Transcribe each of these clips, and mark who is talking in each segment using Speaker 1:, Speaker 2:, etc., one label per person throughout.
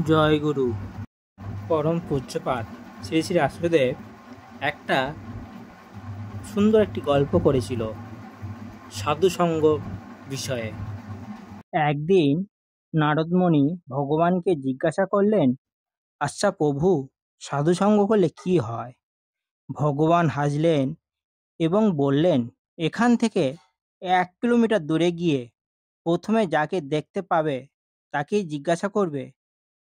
Speaker 1: জয় গুরু। পরম পূজ্যপাদ শ্রী শ্রী রাষ্ট্রদেব একটা সুন্দর একটি গল্প করেছিল সাধুসঙ্গ বিষয়ে। একদিন নারদমণি ভগবানকে জিজ্ঞাসা করলেন, আচ্ছা প্রভু, সাধুসঙ্গ করলে কি হয়? ভগবান হাসলেন এবং বললেন, এখান থেকে 1 কিলোমিটার দূরে গিয়ে প্রথমে যাকে দেখতে পাবে তাকেই জিজ্ঞাসা করবে।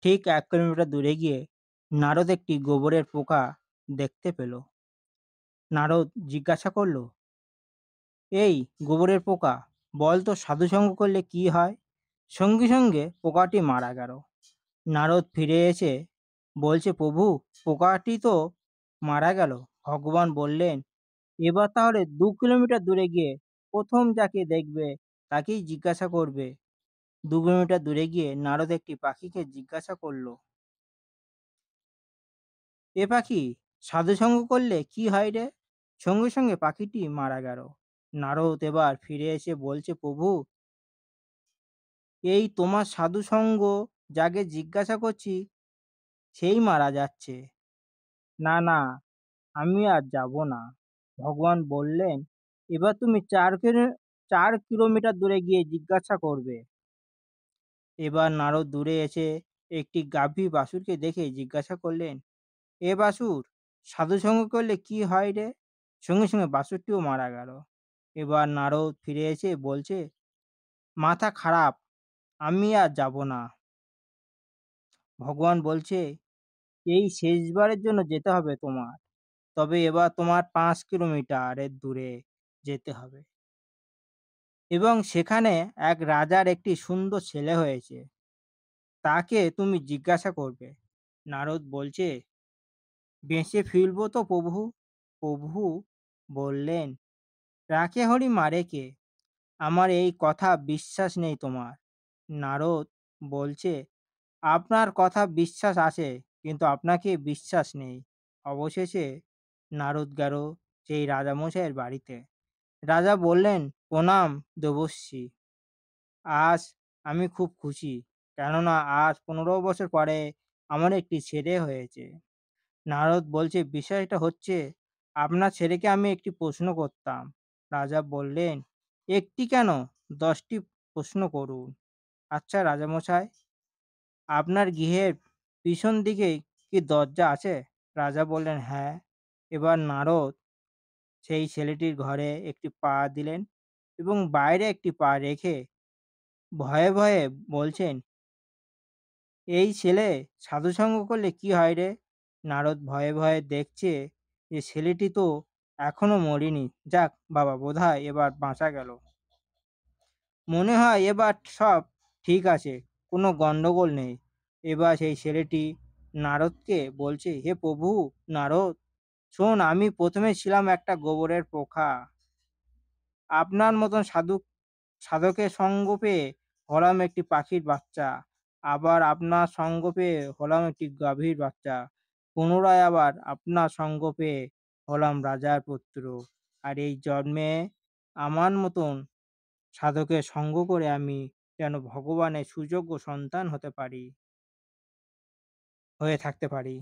Speaker 1: ঠিক 1 কিলোমিটার দূরে গিয়ে নারদ একটি গোবরের পোকা দেখতে পেল। নারদ জিজ্ঞাসা করল, এই গোবরের পোকা, বল তো সাধুসঙ্গ করলে কি হয়? সঙ্গে সঙ্গে পোকাটি মারা গেল। নারদ ফিরে এসে বলছে, প্রভু, পোকাটি তো মারা গেল। ভগবান বললেন, এবার তাহলে 2 কিলোমিটার দূরে গিয়ে প্রথম যাকে দেখবে তাকেই জিজ্ঞাসা করবে। 2 কিলোমিটার দূরে গিয়ে নারদ একটি পাখিকে জিজ্ঞাসা করলো, এ পাখি, সাধুসঙ্গ করলে কি হয় রে? সঙ্গে সঙ্গে পাখিটি মারা গেল। নারদ এবার ফিরে এসে বলছে, প্রভু, এই তোমার সাধুসঙ্গ যাকে জিজ্ঞাসা করছি সেই মারা যাচ্ছে। না না, আমি আর যাব না। ভগবান বললেন, এবার তুমি 4 কিলোমিটার দূরে গিয়ে জিজ্ঞাসা করবে। এবার নারদ দূরে এসে একটি গাভী বাছুরকে দেখে জিজ্ঞাসা করলেন, এ বাছুর, সাধুসঙ্গ করলে কি হয় রে? সঙ্গে সঙ্গে বাছুরটিও মারা গেল। এবার নারদ ফিরে এসে বলছে, মাথা খারাপ, আমি আর যাব না। ভগবান বলছে, এই শেষবারের জন্য যেতে হবে তোমার। তবে এবার তোমার 5 কিলোমিটারের দূরে যেতে হবে এবং সেখানে এক রাজার একটি সুন্দর ছেলে হয়েছে, তাকে তুমি জিজ্ঞাসা করবে। নারদ বলছে, বেঁচে ফিরবো তো প্রভু? প্রভু বললেন, রাখে হরি মারে কে? আমার এই কথা বিশ্বাস নেই তোমার। নারদ বলছে, আপনার কথা বিশ্বাস আছে, কিন্তু আপনাকে বিশ্বাস নেই। অবশেষে নারদ গেল সেই রাজামশাইয়ের বাড়িতে। রাজা বললেন, প্রণাম দেবর্ষি, আজ আমি খুব খুশি, কেননা আজ 15 বছর পরে আমার একটি ছেলে হয়েছে। নারদ বলছে, বিষয়টা হচ্ছে, আপনার ছেলেকে আমি একটি প্রশ্ন করতাম। রাজা বললেন, একটি কেন, 10টি প্রশ্ন করুন। আচ্ছা রাজামশাই, আপনার গৃহের পিছন দিকে কি দরজা আছে? রাজা বললেন, হ্যাঁ। এবার নারদ সেই ছেলেটির ঘরে একটি পা দিলেন এবং বাইরে একটি পা রেখে ভয়ে ভয়ে বলছেন, এই ছেলে, সাধুসঙ্গ করলে কি হয় রে? নারদ ভয়ে ভয়ে দেখছে যে ছেলেটি তো এখনো মরেনি। যাক বাবা, বোধহয় এবার বাঁচা গেল। মনে হয় এবার সব ঠিক আছে, কোনো গন্ডগোল নেই। এবার সেই ছেলেটি নারদকে বলছে, হে প্রভু নারদ, শোন, আমি প্রথমে ছিলাম একটা গোবরের পোকা। আপনার মতন সাধকের সঙ্গ পেয়ে হলাম একটি পাখির বাচ্চা। আবার আপনার সঙ্গ পেয়ে হলাম একটি গাভীর বাচ্চা। পুনরায় আবার আপনার সঙ্গ পেয়ে হলাম রাজার পুত্র। আর এই জন্মে আমার মতন সাধকের সঙ্গ করে আমি যেন ভগবানের সুযোগ্য সন্তান হয়ে থাকতে পারি।